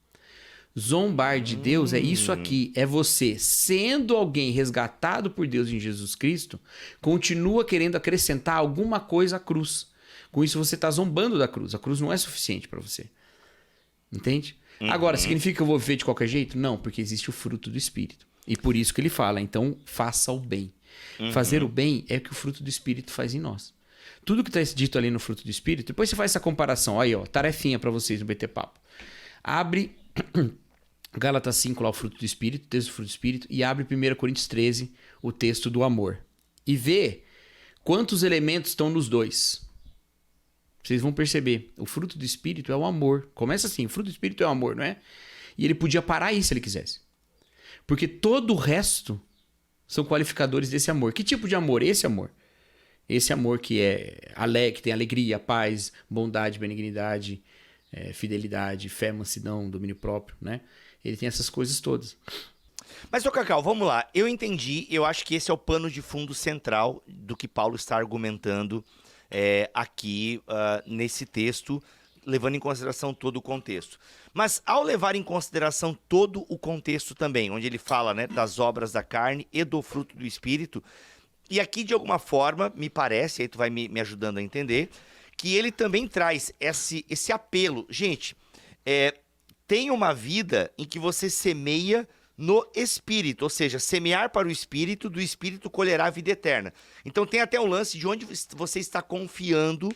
Zombar de Deus é isso aqui, é você, sendo alguém resgatado por Deus em Jesus Cristo, continua querendo acrescentar alguma coisa à cruz. Com isso você está zombando da cruz. A cruz não é suficiente para você. Entende? Agora, significa que eu vou viver de qualquer jeito? Não, porque existe o fruto do Espírito. E por isso que ele fala, então faça o bem. Fazer o bem é o que o fruto do Espírito faz em nós. Tudo que está dito ali no fruto do Espírito, depois você faz essa comparação. Aí, ó, tarefinha para vocês no BT Papo. Abre... Gálatas 5, lá o fruto do Espírito, o texto do fruto do Espírito, e abre 1 Coríntios 13, o texto do amor. E vê quantos elementos estão nos dois. Vocês vão perceber, o fruto do Espírito é o amor. Começa assim, o fruto do Espírito é o amor, não é? E ele podia parar aí se ele quisesse. Porque todo o resto são qualificadores desse amor. Que tipo de amor? Esse amor. Esse amor que que tem alegria, paz, bondade, benignidade, fidelidade, fé, mansidão, domínio próprio, né? Ele tem essas coisas todas. Mas, ô Cacau, vamos lá. Eu entendi, eu acho que esse é o pano de fundo central do que Paulo está argumentando aqui nesse texto, levando em consideração todo o contexto. Mas ao levar em consideração todo o contexto também, onde ele fala, né, das obras da carne e do fruto do Espírito, e aqui de alguma forma, me parece, aí tu vai me ajudando a entender, que ele também traz esse apelo. Gente, tenha uma vida em que você semeia no Espírito, ou seja, semear para o Espírito, do Espírito colherá a vida eterna. Então tem até um lance de onde você está confiando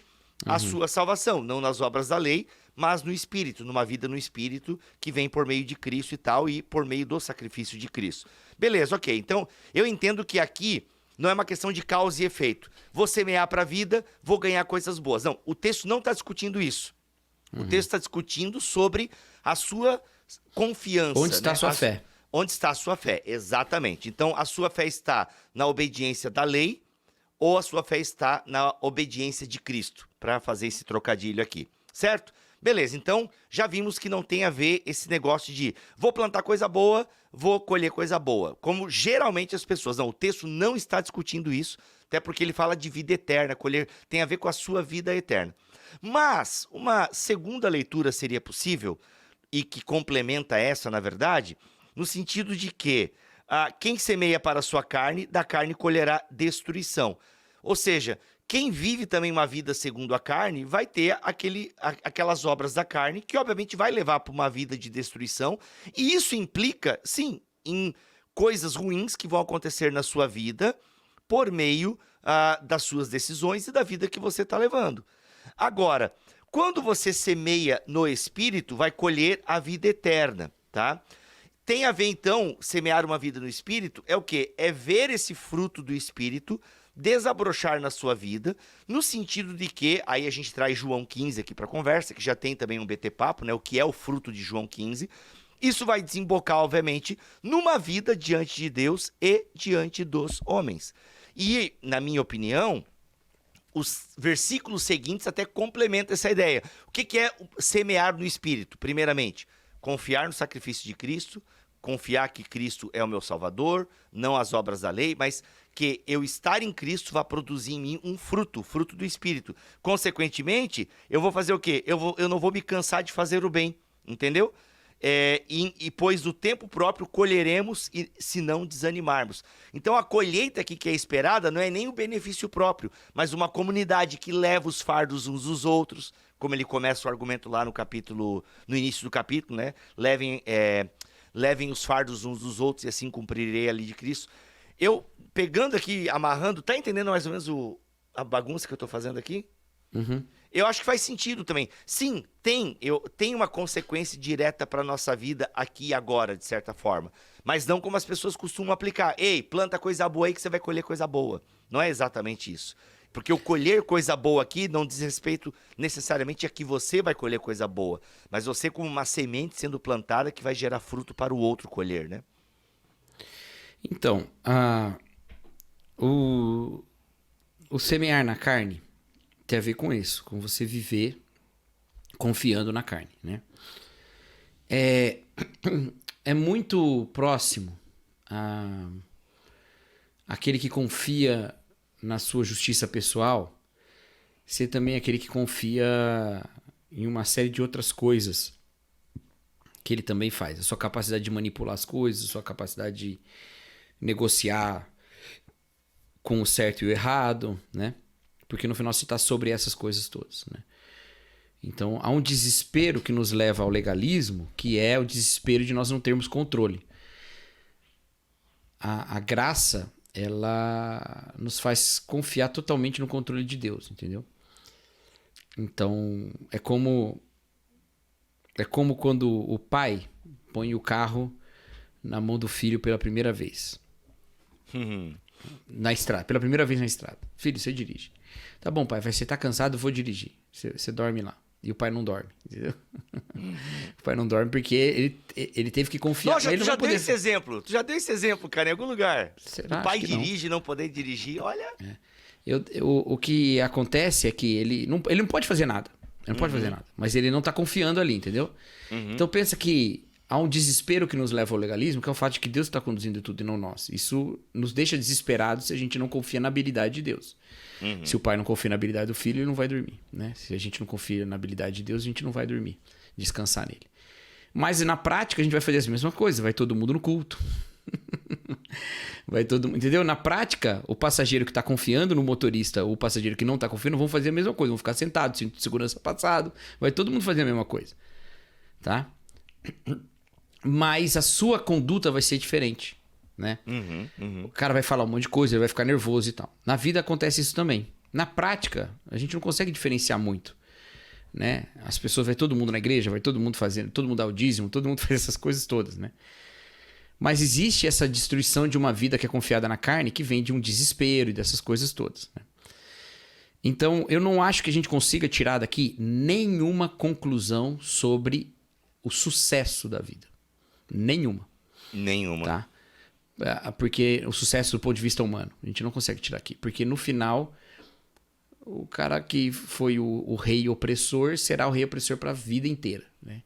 a sua salvação, não nas obras da lei, mas no Espírito, numa vida no Espírito que vem por meio de Cristo e tal, e por meio do sacrifício de Cristo. Beleza, ok. Então eu entendo que aqui não é uma questão de causa e efeito. Vou semear para a vida, vou ganhar coisas boas. Não, o texto não está discutindo isso. O texto está discutindo sobre a sua confiança. Onde está a sua fé? Onde está a sua fé, exatamente. Então, a sua fé está na obediência da lei ou a sua fé está na obediência de Cristo, para fazer esse trocadilho aqui, certo? Beleza, então já vimos que não tem a ver esse negócio de vou plantar coisa boa, vou colher coisa boa. Como geralmente as pessoas... Não, o texto não está discutindo isso, até porque ele fala de vida eterna, colher tem a ver com a sua vida eterna. Mas uma segunda leitura seria possível, e que complementa essa, na verdade, no sentido de que quem semeia para a sua carne, da carne colherá destruição. Ou seja, quem vive também uma vida segundo a carne vai ter aquelas obras da carne que obviamente vai levar para uma vida de destruição, e isso implica, sim, em coisas ruins que vão acontecer na sua vida por meio das suas decisões e da vida que você está levando. Agora, quando você semeia no Espírito, vai colher a vida eterna, tá? tem a ver, então, semear uma vida no Espírito é o quê? É ver esse fruto do Espírito desabrochar na sua vida, no sentido de que, aí a gente traz João 15 aqui para conversa, que já tem também um BT Papo, né? O que é o fruto de João 15. Isso vai desembocar, obviamente, numa vida diante de Deus e diante dos homens. E, na minha opinião, os versículos seguintes até complementam essa ideia. O que é semear no Espírito? Primeiramente, confiar no sacrifício de Cristo, confiar que Cristo é o meu Salvador, não as obras da lei, mas que eu estar em Cristo vai produzir em mim um fruto, fruto do Espírito. Consequentemente, eu vou fazer o quê? Eu não vou me cansar de fazer o bem, entendeu? E pois do tempo próprio colheremos se não desanimarmos. Então a colheita aqui que é esperada não é nem o benefício próprio, mas uma comunidade que leva os fardos uns dos outros, como ele começa o argumento lá no início do capítulo, né? Levem os fardos uns dos outros e assim cumprirei a lei de Cristo. Eu, pegando aqui, amarrando, tá entendendo mais ou menos a bagunça que eu tô fazendo aqui? Uhum. Eu acho que faz sentido também. Sim, tem uma consequência direta para nossa vida aqui e agora, de certa forma. Mas não como as pessoas costumam aplicar. Ei, planta coisa boa aí que você vai colher coisa boa. Não é exatamente isso. Porque o colher coisa boa aqui não diz respeito necessariamente a que você vai colher coisa boa. Mas você como uma semente sendo plantada que vai gerar fruto para o outro colher, né? Então, o semear na carne tem a ver com isso, com você viver confiando na carne, né? É muito próximo aquele que confia na sua justiça pessoal ser também aquele que confia em uma série de outras coisas que ele também faz. A sua capacidade de manipular as coisas, a sua capacidade de negociar com o certo e o errado, né? Porque no final você está sobre essas coisas todas, né? Então há um desespero que nos leva ao legalismo, que é o desespero de nós não termos controle. A graça, ela nos faz confiar totalmente no controle de Deus, entendeu? Então é como quando o pai põe o carro na mão do filho pela primeira vez. Na estrada, pela primeira vez na estrada. Filho, você dirige. Tá bom, pai, você tá cansado, eu vou dirigir. Você dorme lá. E o pai não dorme, entendeu? O pai não dorme porque ele teve que confiar. Nossa, ele tu já deu esse exemplo. Tu já deu esse exemplo, cara, em algum lugar. Será? O pai Acho que dirige e não poder dirigir, olha... O que acontece é que ele não pode fazer nada. Ele não pode fazer nada. Mas ele não tá confiando ali, entendeu? Então pensa que há um desespero que nos leva ao legalismo, que é o fato de que Deus está conduzindo tudo e não nós. Isso nos deixa desesperados se a gente não confia na habilidade de Deus. Se o pai não confia na habilidade do filho, ele não vai dormir, né? Se a gente não confia na habilidade de Deus, a gente não vai dormir, descansar nele. Mas na prática a gente vai fazer a mesma coisa, vai todo mundo no culto. Vai todo mundo, entendeu? Na prática, o passageiro que está confiando no motorista, ou o passageiro que não está confiando, vão fazer a mesma coisa, vão ficar sentados, cinto de segurança passado, vai todo mundo fazer a mesma coisa, tá? Mas a sua conduta vai ser diferente, né? O cara vai falar um monte de coisa, ele vai ficar nervoso e tal. Na vida acontece isso também. Na prática, a gente não consegue diferenciar muito, né? As pessoas, vai todo mundo na igreja, vai todo mundo fazendo, todo mundo dá o dízimo, todo mundo faz essas coisas todas, né? Mas existe essa destruição de uma vida que é confiada na carne, que vem de um desespero e dessas coisas todas, né? Então, eu não acho que a gente consiga tirar daqui nenhuma conclusão sobre o sucesso da vida. Nenhuma. Tá? Porque o sucesso do ponto de vista humano, a gente não consegue tirar aqui. Porque no final, o cara que foi o rei opressor será o rei opressor para a vida inteira, né?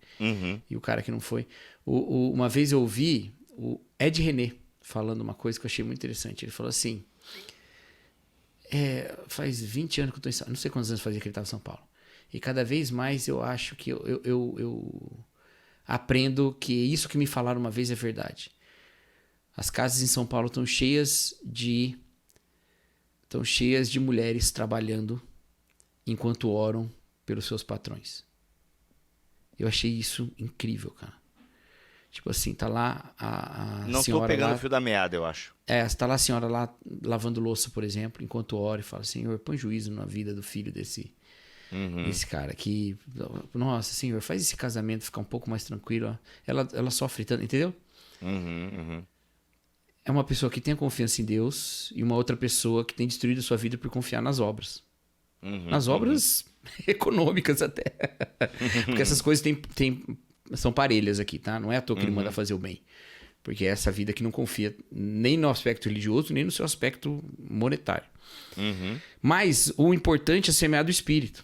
E o cara que não foi... Uma vez eu ouvi o Ed René falando uma coisa que eu achei muito interessante. Ele falou assim... faz 20 anos que eu estou em... Não sei quantos anos fazia que ele estava em São Paulo. E cada vez mais eu acho que eu aprendo que isso que me falaram uma vez é verdade. As casas em São Paulo estão cheias de mulheres trabalhando enquanto oram pelos seus patrões. Eu achei isso incrível, cara. Tipo assim, tá lá a não senhora... Não tô pegando lá, o fio da meada, eu acho. tá lá a senhora lá lavando louça, por exemplo, enquanto ora e fala, Senhor, põe juízo na vida do filho desse cara que... Nossa, Senhor, faz esse casamento ficar um pouco mais tranquilo. Ela sofre tanto, entendeu? É uma pessoa que tem a confiança em Deus e uma outra pessoa que tem destruído a sua vida por confiar nas obras. Nas obras econômicas até. Porque essas coisas são parelhas aqui, tá? Não é à toa que ele manda fazer o bem. Porque é essa vida que não confia nem no aspecto religioso, nem no seu aspecto monetário. Mas o importante é semear do Espírito.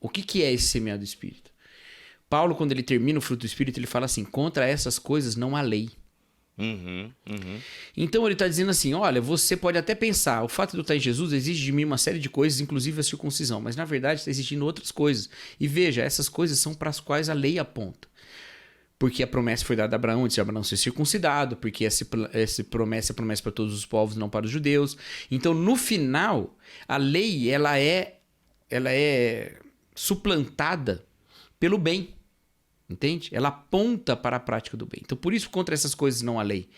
O que é esse semear do Espírito? Paulo, quando ele termina o fruto do Espírito, ele fala assim, contra essas coisas não há lei. Então ele está dizendo assim, olha, você pode até pensar, o fato de eu estar em Jesus exige de mim uma série de coisas, inclusive a circuncisão, mas na verdade está exigindo outras coisas. E veja, essas coisas são para as quais a lei aponta. Porque a promessa foi dada a Abraão, de Abraão ser circuncidado, porque essa promessa é promessa para todos os povos, não para os judeus. Então, no final, a lei ela é suplantada pelo bem. Entende? Ela aponta para a prática do bem. Então, por isso, contra essas coisas não há lei.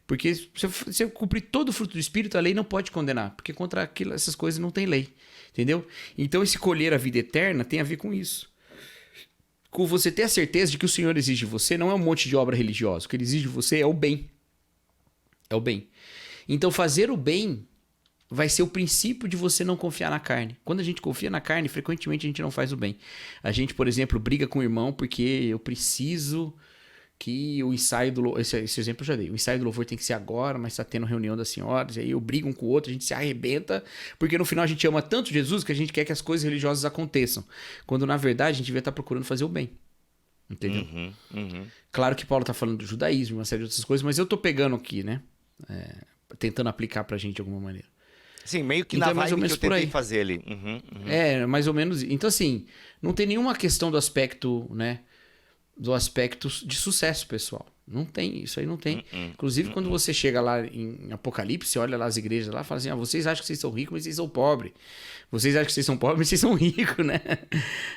Porque se você cumprir todo o fruto do Espírito, a lei não pode condenar. Porque contra essas coisas não tem lei. Entendeu? Então, esse colher a vida eterna tem a ver com isso. Com você ter a certeza de que o Senhor exige de você não é um monte de obra religiosa. O que ele exige de você é o bem. É o bem. Então, fazer o bem vai ser o princípio de você não confiar na carne. Quando a gente confia na carne, frequentemente a gente não faz o bem. A gente, por exemplo, briga com o irmão porque eu preciso que o ensaio do louvor... Esse exemplo eu já dei. O ensaio do louvor tem que ser agora, mas está tendo reunião das senhoras, e aí eu brigo um com o outro, a gente se arrebenta, porque no final a gente ama tanto Jesus que a gente quer que as coisas religiosas aconteçam. Quando, na verdade, a gente devia estar procurando fazer o bem. Entendeu? Claro que Paulo está falando do judaísmo, uma série de outras coisas, mas eu estou pegando aqui, né? Tentando aplicar pra gente de alguma maneira. Sim, meio que então, na vibe que eu tentei fazer ali. É, mais ou menos. Então, assim, não tem nenhuma questão do aspecto, né? Do aspecto de sucesso pessoal. Não tem, isso aí não tem. Inclusive, quando você chega lá em Apocalipse, você olha lá as igrejas lá, fala assim, vocês acham que vocês são ricos, mas vocês são pobres. Vocês acham que vocês são pobres, mas vocês são ricos, né?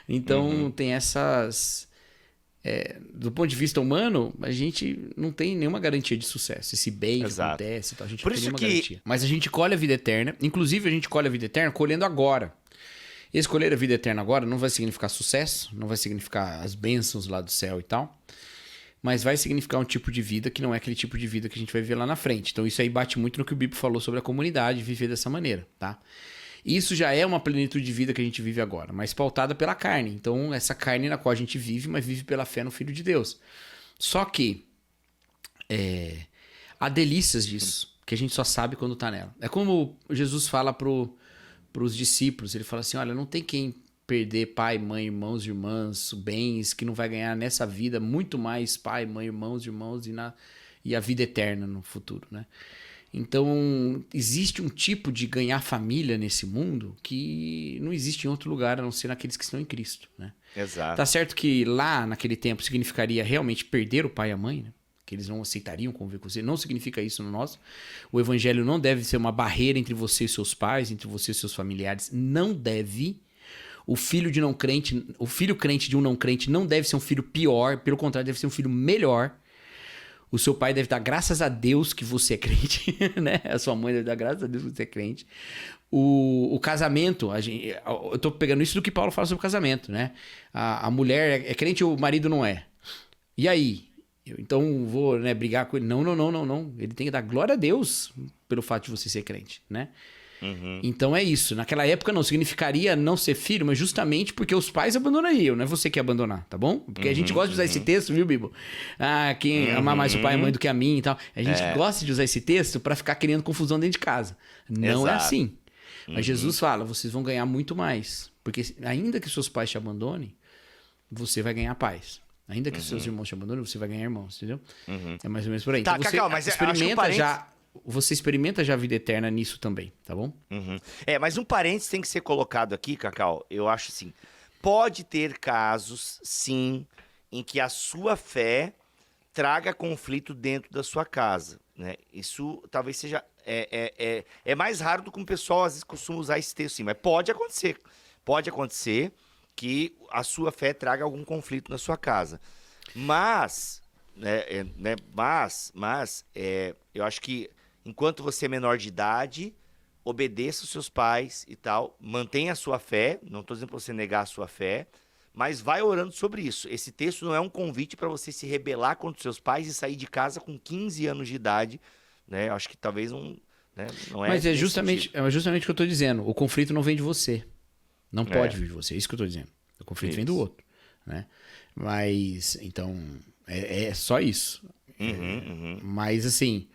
Então, tem essas... do ponto de vista humano, a gente não tem nenhuma garantia de sucesso. Esse bem que acontece e tal, a gente não tem nenhuma garantia. Mas a gente colhe a vida eterna. Inclusive, a gente colhe a vida eterna colhendo agora. Escolher a vida eterna agora não vai significar sucesso, não vai significar as bênçãos lá do céu e tal, mas vai significar um tipo de vida que não é aquele tipo de vida que a gente vai ver lá na frente. Então isso aí bate muito no que o Bibo falou sobre a comunidade, viver dessa maneira, tá? Isso já é uma plenitude de vida que a gente vive agora, mas pautada pela carne. Então essa carne na qual a gente vive, mas vive pela fé no Filho de Deus. Só que há delícias disso, que a gente só sabe quando tá nela. É como Jesus fala pros discípulos, ele fala assim, olha, não tem quem perder pai, mãe, irmãos, irmãs, bens, que não vai ganhar nessa vida muito mais pai, mãe, irmãos, e a vida eterna no futuro, né? Então, existe um tipo de ganhar família nesse mundo que não existe em outro lugar, a não ser naqueles que estão em Cristo, né? Exato. Tá certo que lá, naquele tempo, significaria realmente perder o pai e a mãe, né? Que eles não aceitariam conviver com você. Não significa isso no nosso. O evangelho não deve ser uma barreira entre você e seus pais, entre você e seus familiares. Não deve. O filho crente de um não crente não deve ser um filho pior, pelo contrário, deve ser um filho melhor. O seu pai deve dar graças a Deus que você é crente, né? A sua mãe deve dar graças a Deus que você é crente. O casamento, eu tô pegando isso do que Paulo fala sobre o casamento, né? A mulher é crente e o marido não é. E aí? Então vou, né, brigar com ele. Não. Ele tem que dar glória a Deus pelo fato de você ser crente, né? Então é isso. Naquela época não significaria não ser filho, mas justamente porque os pais abandonariam, não é você que ia abandonar, tá bom? Porque a gente gosta de usar esse texto, viu, Bibo? Quem amar mais o pai e a mãe do que a mim e tal. A gente gosta de usar esse texto pra ficar criando confusão dentro de casa. Não é assim. Mas Jesus fala, vocês vão ganhar muito mais. Porque ainda que seus pais te abandonem, você vai ganhar paz. Ainda que seus irmãos te abandonem, você vai ganhar irmãos, entendeu? É mais ou menos por aí. Tá, então você Cacau, mas você experimenta já a vida eterna nisso também, tá bom? Mas um parênteses tem que ser colocado aqui, Cacau. Eu acho assim, pode ter casos, sim, em que a sua fé traga conflito dentro da sua casa, né? Isso talvez seja... É mais raro do que o pessoal às vezes costuma usar esse texto, sim, mas pode acontecer. Pode acontecer que a sua fé traga algum conflito na sua casa. Mas, eu acho que enquanto você é menor de idade, obedeça os seus pais e tal, mantenha a sua fé, não estou dizendo para você negar a sua fé, mas vai orando sobre isso. Esse texto não é um convite para você se rebelar contra os seus pais e sair de casa com 15 anos de idade, né? Eu acho que talvez não, né? Não é. Mas é justamente o que eu tô dizendo. O conflito não vem de você. Não pode vir de você. É isso que eu tô dizendo. O conflito vem do outro, né? Mas, então, é só isso. Mas, assim...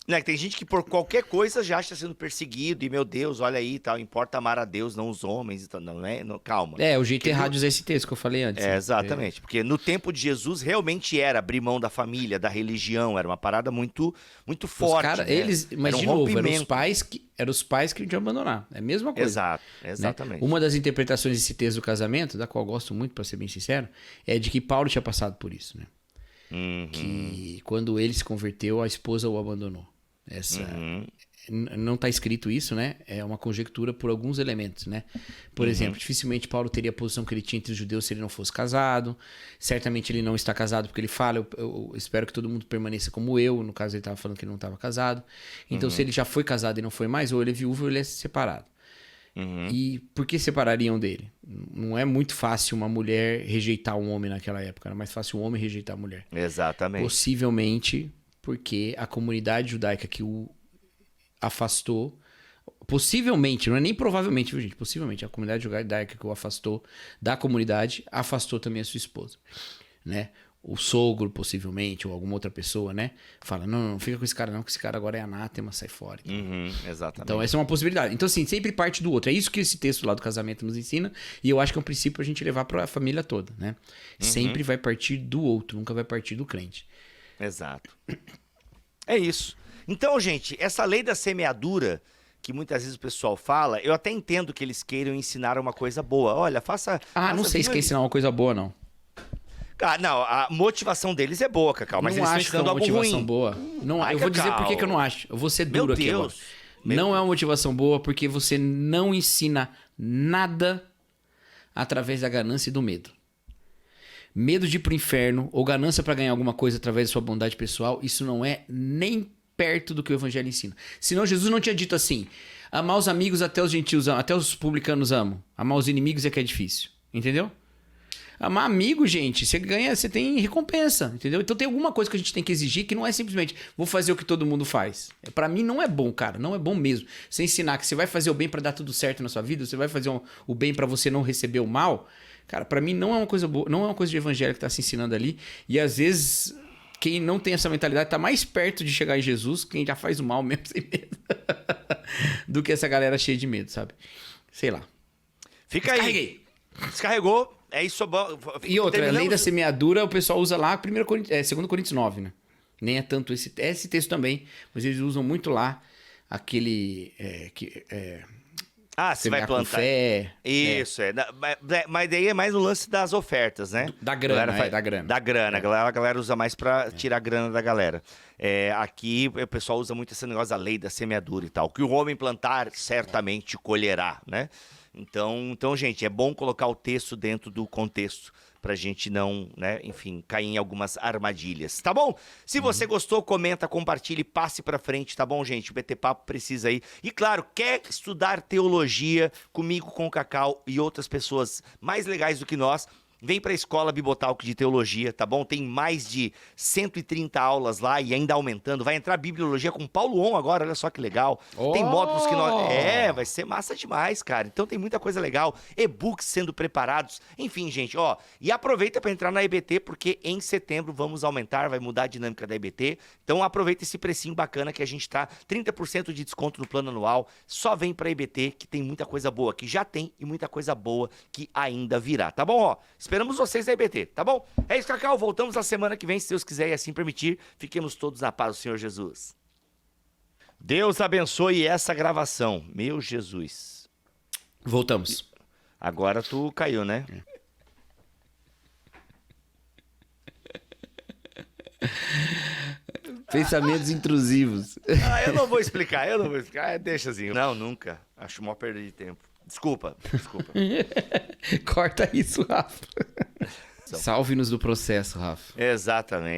Né, tem gente que por qualquer coisa já está sendo perseguido e, meu Deus, olha aí, tal, importa amar a Deus, não os homens, então, não é? Não, calma. O jeito errado de usar esse texto que eu falei antes. Exatamente, porque no tempo de Jesus realmente era abrir mão da família, da religião, era uma parada muito forte. Cara, né? Mas de novo, eram os pais que iam abandonar. É a mesma coisa. Exato, exatamente. Né? Uma das interpretações desse texto do casamento, da qual eu gosto muito, para ser bem sincero, é de que Paulo tinha passado por isso, né? Que quando ele se converteu, a esposa o abandonou. Não está escrito isso, né? É uma conjectura por alguns elementos, né? Por exemplo, dificilmente Paulo teria a posição que ele tinha entre os judeus se ele não fosse casado. Certamente ele não está casado porque ele fala, eu espero que todo mundo permaneça como eu. No caso, ele estava falando que ele não estava casado. Então, se ele já foi casado e não foi mais, ou ele é viúvo ou ele é separado. E por que separariam dele? Não é muito fácil uma mulher rejeitar um homem naquela época. Era mais fácil um homem rejeitar a mulher. Exatamente. Possivelmente porque a comunidade judaica que o afastou, possivelmente, não é nem provavelmente, viu, gente? Possivelmente, a comunidade judaica que o afastou da comunidade, afastou também a sua esposa, né? O sogro, possivelmente, ou alguma outra pessoa, né? Fala, não fica com esse cara não, que esse cara agora é anátema, sai fora. Exatamente. Então, essa é uma possibilidade. Então, assim, sempre parte do outro. É isso que esse texto lá do casamento nos ensina, e eu acho que é um princípio pra gente levar pra família toda, né? Sempre vai partir do outro, nunca vai partir do crente. Exato. É isso. Então, gente, essa lei da semeadura, que muitas vezes o pessoal fala, eu até entendo que eles queiram ensinar uma coisa boa. Olha, faça... Não sei se quer ensinar uma coisa boa, não. Não, a motivação deles é boa, Cacau, mas eles estão ensinando algo ruim. Não acho que é uma motivação boa. Não, eu vou dizer por que eu não acho. Eu vou ser duro aqui agora. Não é uma motivação boa porque você não ensina nada através da ganância e do medo. Medo de ir pro inferno ou ganância para ganhar alguma coisa através da sua bondade pessoal, isso não é nem perto do que o evangelho ensina. Senão Jesus não tinha dito assim, amar os amigos até os gentios amam, até os publicanos amam. Amar os inimigos é que é difícil. Entendeu? Amar amigo, gente, você tem recompensa, entendeu? Então tem alguma coisa que a gente tem que exigir que não é simplesmente vou fazer o que todo mundo faz. Pra mim não é bom, cara, não é bom mesmo. Você ensinar que você vai fazer o bem pra dar tudo certo na sua vida, você vai fazer o bem pra você não receber o mal, cara, pra mim não é uma coisa boa, não é uma coisa de evangelho que tá se ensinando ali. E às vezes quem não tem essa mentalidade tá mais perto de chegar em Jesus, quem já faz o mal mesmo sem medo, do que essa galera cheia de medo, sabe? Sei lá. Fica aí. Descarregou. É isso. E outra, a lei da semeadura, o pessoal usa lá, 2 Coríntios 9, né? Nem é tanto esse texto também, mas eles usam muito lá aquele... você vai plantar. Com fé. Isso, Mas daí é mais o lance das ofertas, né? Da grana, da grana. Da grana. A galera usa mais pra tirar a grana da galera. Aqui o pessoal usa muito esse negócio da lei da semeadura e tal. Que o homem plantar, certamente colherá, né? Então, gente, é bom colocar o texto dentro do contexto pra gente não, né, enfim, cair em algumas armadilhas, tá bom? Se você gostou, comenta, compartilhe, passe pra frente, tá bom, gente? O BT Papo precisa aí. E claro, quer estudar teologia comigo, com o Cacau e outras pessoas mais legais do que nós? Vem para a Escola Bibotalk de Teologia, tá bom? Tem mais de 130 aulas lá e ainda aumentando. Vai entrar Bibliologia com Paulo On agora, olha só que legal. Tem módulos que nós... vai ser massa demais, cara. Então tem muita coisa legal. E-books sendo preparados. Enfim, gente, ó. E aproveita para entrar na EBT, porque em setembro vamos aumentar, vai mudar a dinâmica da EBT. Então aproveita esse precinho bacana que a gente tá 30% de desconto no plano anual. Só vem pra EBT que tem muita coisa boa que já tem e muita coisa boa que ainda virá, tá bom? Ó, esperamos vocês na EBT, tá bom? É isso, Cacau. Voltamos na semana que vem, se Deus quiser e assim permitir. Fiquemos todos na paz do Senhor Jesus. Deus abençoe essa gravação. Meu Jesus. Voltamos. Agora tu caiu, né? Pensamentos intrusivos. Eu não vou explicar. Deixa assim. Não, nunca. Acho uma perda de tempo. Desculpa. Corta isso, Rafa. Salve-nos do processo, Rafa. Exatamente.